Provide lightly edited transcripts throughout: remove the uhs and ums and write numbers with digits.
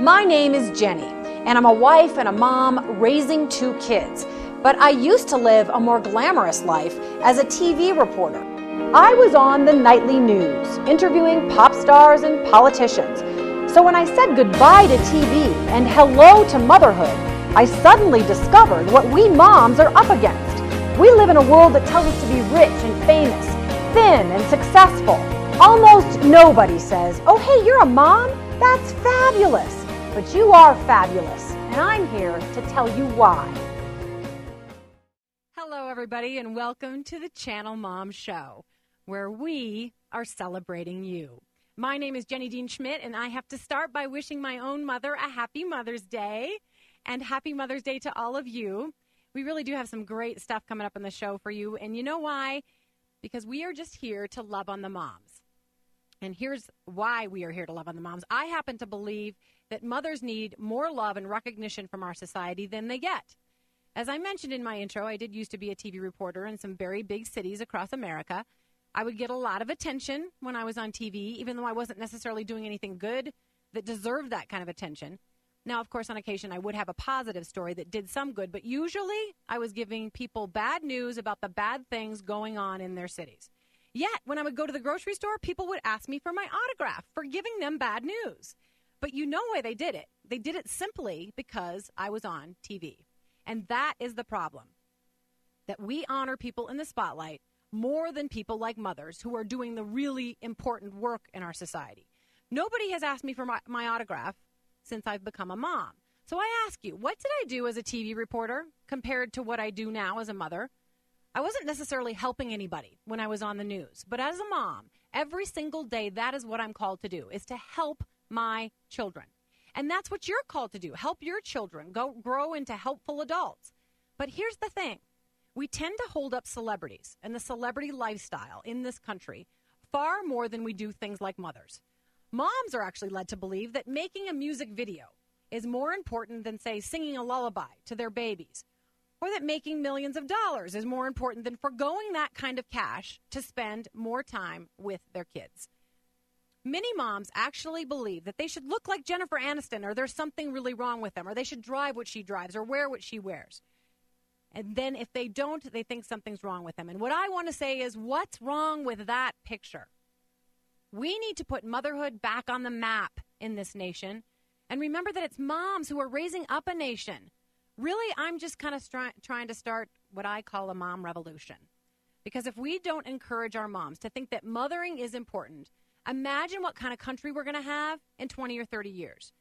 My name is Jenny, and I'm a wife and a mom raising 2 kids. But I used to live a more glamorous life as a TV reporter. I was on the nightly news, interviewing pop stars and politicians. So when I said goodbye to TV and hello to motherhood, I suddenly discovered what we moms are up against. We live in a world that tells us to be rich and famous, thin and successful. Almost nobody says, "Oh, hey, you're a mom? That's fabulous." But you are fabulous, and I'm here to tell you why. Hello, everybody, and welcome to the Channelmom Show, where we are celebrating you. My name is Jenny Dean Schmidt, and I have to start by wishing my own mother a happy Mother's Day, and happy Mother's Day to all of you. We really do have some great stuff coming up on the show for you, and you know why? Because we are just here to love on the moms. And here's why we are here to love on the moms. I happen to believe that mothers need more love and recognition from our society than they get. As I mentioned in my intro, I did used to be a TV reporter in some very big cities across America. I would get a lot of attention when I was on TV, even though I wasn't necessarily doing anything good that deserved that kind of attention. Now, of course, on occasion, I would have a positive story that did some good, but usually I was giving people bad news about the bad things going on in their cities. Yet, when I would go to the grocery store, people would ask me for my autograph for giving them bad news. But you know why they did it. They did it simply because I was on TV. And that is the problem, that we honor people in the spotlight more than people like mothers who are doing the really important work in our society. Nobody has asked me for my autograph since I've become a mom. So I ask you, what did I do as a TV reporter compared to what I do now as a mother? I wasn't necessarily helping anybody when I was on the news, but as a mom, every single day, that is what I'm called to do, is to help my children. And that's what you're called to do, help your children grow into helpful adults. But here's the thing. We tend to hold up celebrities and the celebrity lifestyle in this country far more than we do things like mothers. Moms are actually led to believe that making a music video is more important than, say, singing a lullaby to their babies, or that making millions of dollars is more important than foregoing that kind of cash to spend more time with their kids. Many moms actually believe that they should look like Jennifer Aniston, or there's something really wrong with them, or they should drive what she drives, or wear what she wears. And then if they don't, they think something's wrong with them. And what I want to say is, what's wrong with that picture? We need to put motherhood back on the map in this nation. And remember that it's moms who are raising up a nation. Really, I'm just kind of trying to start what I call a mom revolution. Because if we don't encourage our moms to think that mothering is important, imagine what kind of country we're going to have in 20 or 30 years.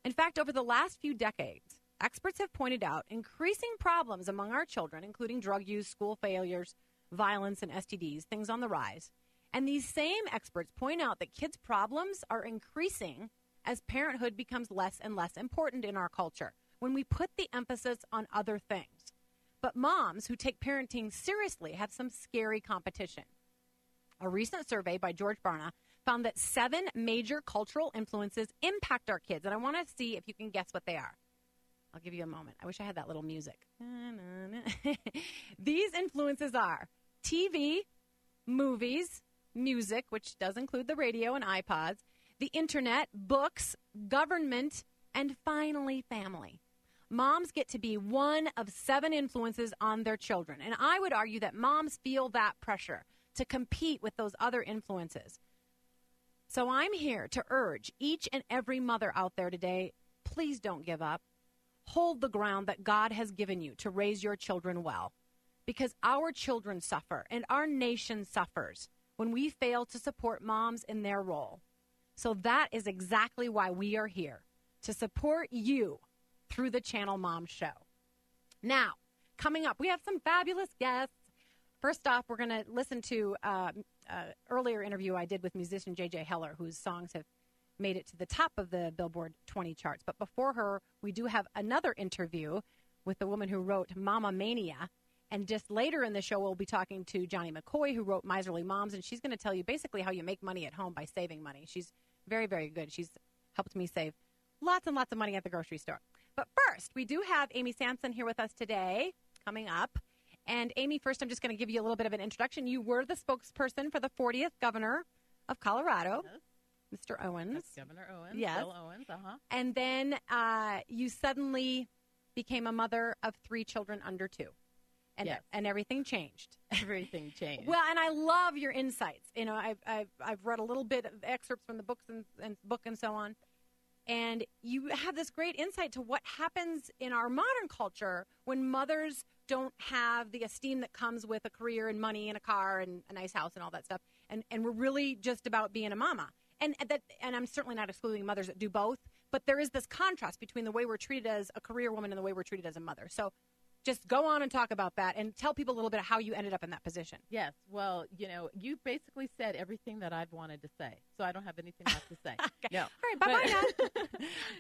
In fact, over the last few decades, experts have pointed out increasing problems among our children, including drug use, school failures, violence, and STDs, things on the rise. And these same experts point out that kids' problems are increasing as parenthood becomes less and less important in our culture, when we put the emphasis on other things. But moms who take parenting seriously have some scary competition. A recent survey by George Barna found that 7 major cultural influences impact our kids. And I want to see if you can guess what they are. I'll give you a moment. I wish I had that little music. These influences are TV, movies, music, which does include the radio and iPods, the internet, books, government, and finally, family. Moms get to be one of 7 influences on their children. And I would argue that moms feel that pressure to compete with those other influences. So I'm here to urge each and every mother out there today, please don't give up. Hold the ground that God has given you to raise your children well. Because our children suffer and our nation suffers when we fail to support moms in their role. So that is exactly why we are here, to support you through the Channelmom Show. Now, coming up, we have some fabulous guests. First off, we're going to listen to an earlier interview I did with musician J.J. Heller, whose songs have made it to the top of the Billboard 20 charts. But before her, we do have another interview with the woman who wrote Mama Mania. And just later in the show, we'll be talking to Johnny McCoy, who wrote Miserly Moms, and she's going to tell you basically how you make money at home by saving money. She's very, very good. She's helped me save lots and lots of money at the grocery store. But first, we do have Amy Sampson here with us today, coming up. And Amy, first, I'm just going to give you a little bit of an introduction. You were the spokesperson for the 40th governor of Colorado. Mr. Owens. That's Governor Owens. Yes. Bill Owens. And then you suddenly became a mother of 3 children under 2. And, yes. And everything changed. Everything changed. Well, and I love your insights. You know, I've read a little bit of excerpts from the books and book and so on. And you have this great insight to what happens in our modern culture when mothers don't have the esteem that comes with a career and money and a car and a nice house and all that stuff. And we're really just about being a mama. And I'm certainly not excluding mothers that do both, but there is this contrast between the way we're treated as a career woman and the way we're treated as a mother. So just go on and talk about that and tell people a little bit of how you ended up in that position. Yes. Well, you know, you basically said everything that I've wanted to say, so I don't have anything left to say. Okay. No. All right. Bye-bye now.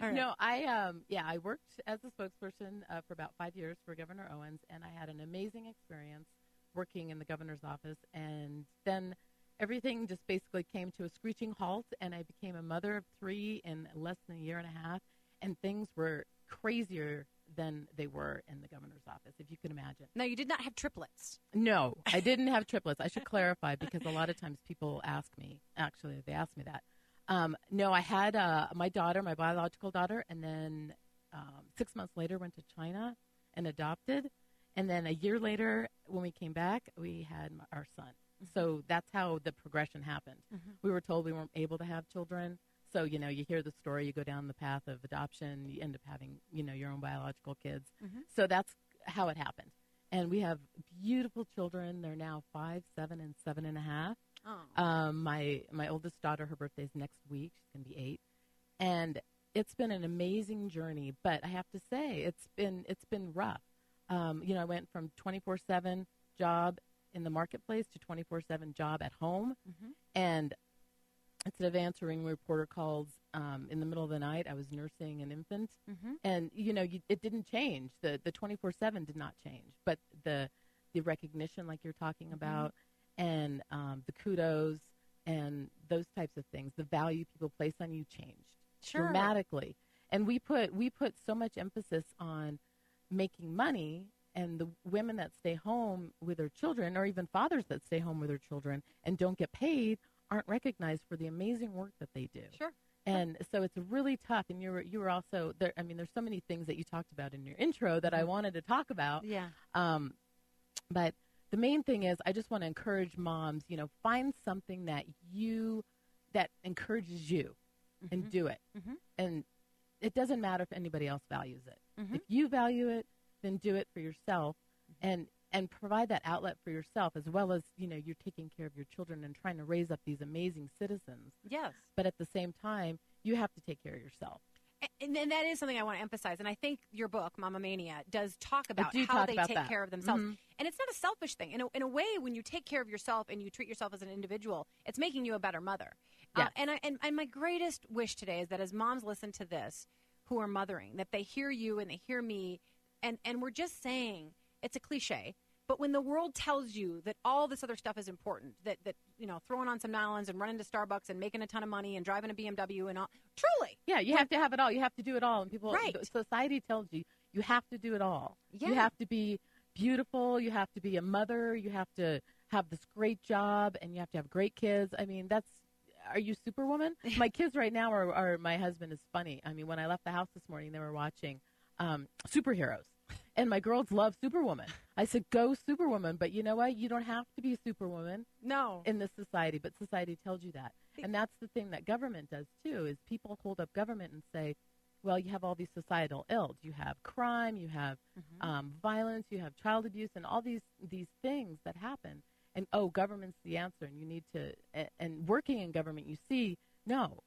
All right. No, I worked as a spokesperson for about 5 years for Governor Owens, and I had an amazing experience working in the governor's office. And then everything just basically came to a screeching halt, and I became a mother of 3 in less than a year and a half, and things were crazier than they were in the governor's office, if you can imagine. Now, you did not have triplets. No, I didn't have triplets. I should clarify, because a lot of times people ask me, actually, they ask me that. No, I had my daughter, my biological daughter, and then 6 months later went to China and adopted. And then a year later, when we came back, we had our son. Mm-hmm. So that's how the progression happened. Mm-hmm. We were told we weren't able to have children. So, you know, you hear the story, you go down the path of adoption, you end up having, you know, your own biological kids. Mm-hmm. So that's how it happened. And we have beautiful children. They're now 5, 7, and 7.5. Oh. My oldest daughter, her birthday's next week. She's going to be 8. And it's been an amazing journey. But I have to say, it's been rough. You know, I went from 24/7 job in the marketplace to 24/7 job at home. Mm-hmm. And instead of answering reporter calls in the middle of the night, I was nursing an infant. Mm-hmm. And, you know, it didn't change. The 24/7 did not change. But the recognition, like you're talking about, and the kudos and those types of things, the value people place on you changed dramatically. And we put so much emphasis on making money, and the women that stay home with their children, or even fathers that stay home with their children and don't get paid, aren't recognized for the amazing work that they do. Sure. And so it's really tough. And you were also there. I mean, there's so many things that you talked about in your intro that I wanted to talk about. Yeah. But the main thing is, I just want to encourage moms, you know, find something that encourages you and do it. Mm-hmm. And it doesn't matter if anybody else values it. Mm-hmm. If you value it, then do it for yourself, and provide that outlet for yourself, as well as, you know, you're taking care of your children and trying to raise up these amazing citizens. Yes. But at the same time, you have to take care of yourself. And that is something I want to emphasize. And I think your book, Mama Mania, does talk about how they take care of themselves. Mm-hmm. And it's not a selfish thing. In a way, when you take care of yourself and you treat yourself as an individual, it's making you a better mother. Yes. And my greatest wish today is that as moms listen to this who are mothering, that they hear you and they hear me, and we're just saying, it's a cliche, but when the world tells you that all this other stuff is important, that you know, throwing on some nylons and running to Starbucks and making a ton of money and driving a BMW and all, truly. Yeah, you have to have it all. You have to do it all. And people, right. Society tells you have to do it all. Yeah. You have to be beautiful. You have to be a mother. You have to have this great job, and you have to have great kids. I mean, are you Superwoman? My kids right now are my husband is funny. I mean, when I left the house this morning, they were watching superheroes. And my girls love Superwoman. I said, go Superwoman. But you know what? You don't have to be Superwoman. No. In this society. But society tells you that. And that's the thing that government does, too, is people hold up government and say, well, you have all these societal ills. You have crime. You have violence. You have child abuse and all these things that happen. And, government's the answer. And you need to and working in government, you see, no.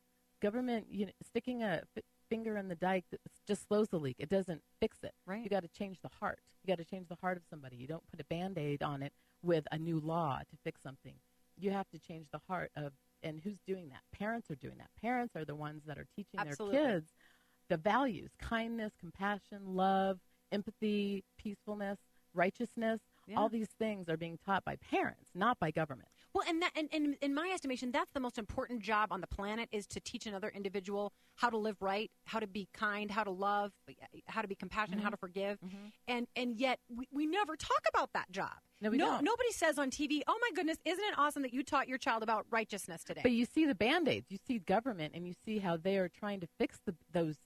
Government, sticking a finger in the dike just slows the leak. It doesn't fix it. Right. You got to change the heart. You got to change the heart of somebody. You don't put a Band-Aid on it with a new law to fix something. You have to change the heart of, and who's doing that? Parents are doing that. Parents are the ones that are teaching Absolutely. Their kids the values, kindness, compassion, love, empathy, peacefulness, righteousness. Yeah. All these things are being taught by parents, not by government. Well, and that, and in my estimation, that's the most important job on the planet, is to teach another individual how to live right, how to be kind, how to love, how to be compassionate, how to forgive. And yet we never talk about that job. No, we don't. Nobody says on TV, oh my goodness, isn't it awesome that you taught your child about righteousness today? But you see the Band-Aids, you see government, and you see how they are trying to fix those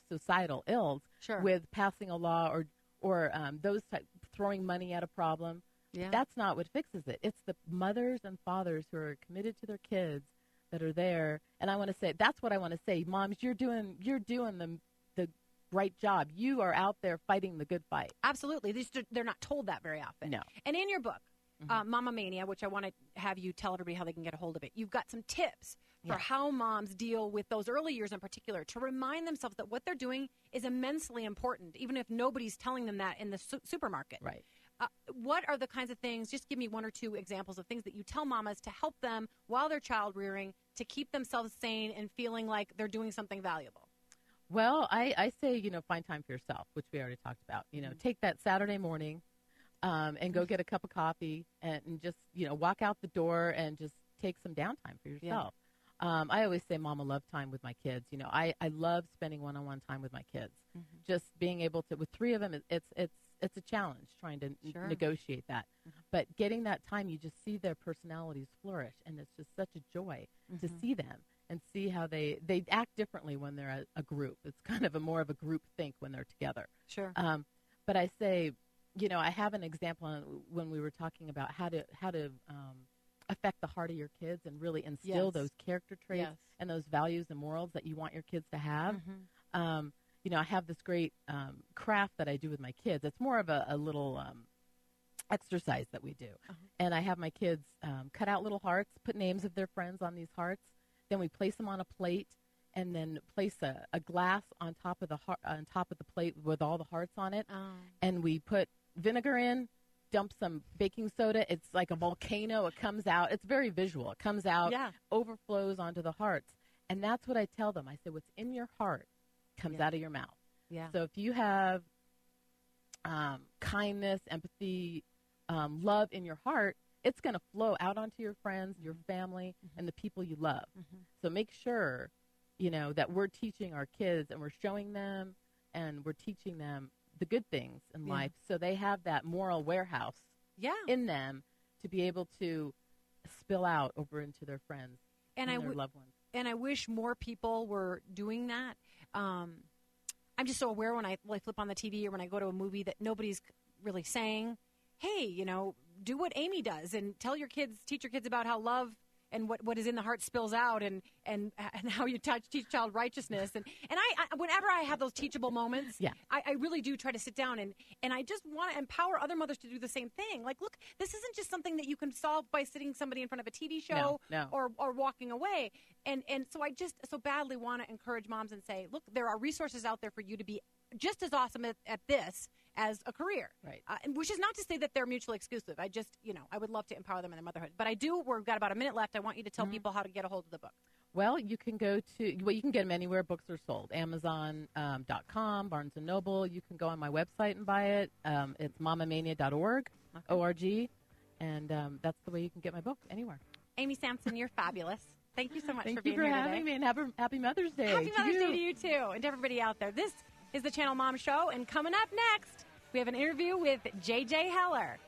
societal ills with passing a law or those throwing money at a problem. Yeah. That's not what fixes it. It's the mothers and fathers who are committed to their kids that are there. And I want to say, that's what I want to say. Moms, you're doing the right job. You are out there fighting the good fight. Absolutely. They're not told that very often. No. And in your book, Mama Mania, which I want to have you tell everybody how they can get a hold of it, you've got some tips for how moms deal with those early years in particular, to remind themselves that what they're doing is immensely important, even if nobody's telling them that in the supermarket. Right. What are the kinds of things, just give me one or two examples of things that you tell mamas to help them while they're child rearing to keep themselves sane and feeling like they're doing something valuable? Well, I say, find time for yourself, which we already talked about. Take that Saturday morning and go get a cup of coffee and just, walk out the door and just take some downtime for yourself. Yeah. I always say mama love time with my kids. I love spending one-on-one time with my kids. Just being able to, with three of them, it's a challenge trying to negotiate that. But getting that time, you just see their personalities flourish, and it's just such a joy to see them and see how they act differently when they're a group. It's kind of more of a group think when they're together. Sure. But I say, I have an example when we were talking about how to affect the heart of your kids and really instill those character traits and those values and morals that you want your kids to have. I have this great craft that I do with my kids. It's more of a little exercise that we do. And I have my kids cut out little hearts, put names of their friends on these hearts. Then we place them on a plate, and then place a glass on top of the plate with all the hearts on it. And we put vinegar in, dump some baking soda. It's like a volcano. It comes out. It's very visual. It comes out, overflows onto the hearts. And that's what I tell them. I say, what's in your heart comes out of your mouth. Yeah. So if you have kindness, empathy, love in your heart, it's going to flow out onto your friends, your family, and the people you love. So make sure, that we're teaching our kids and we're showing them and we're teaching them the good things in life, so they have that moral warehouse in them to be able to spill out over into their friends and their loved ones. And I wish more people were doing that. I'm just so aware when I flip on the TV or when I go to a movie that nobody's really saying, hey, do what Amy does and teach your kids about how love and what is in the heart spills out and how you teach child righteousness. And I whenever I have those teachable moments, I really do try to sit down and I just want to empower other mothers to do the same thing. Like, look, this isn't just something that you can solve by sitting somebody in front of a TV show or walking away. And so I just so badly want to encourage moms and say, look, there are resources out there for you to be just as awesome at this as a career. Right. Which is not to say that they're mutually exclusive. I just, I would love to empower them in their motherhood. But we've got about a minute left. I want you to tell people how to get a hold of the book. Well, you can you can get them anywhere books are sold. Amazon.com, Barnes & Noble. You can go on my website and buy it. It's mamamania.org, O-R-G. And that's the way you can get my book, anywhere. Amy Sampson, you're fabulous. Thank you so much for being here today. Thank you for having me, and happy Mother's Day. Happy Mother's Day to you, too, and to everybody out there. This is the Channel Mom Show, and coming up next, we have an interview with J.J. Heller.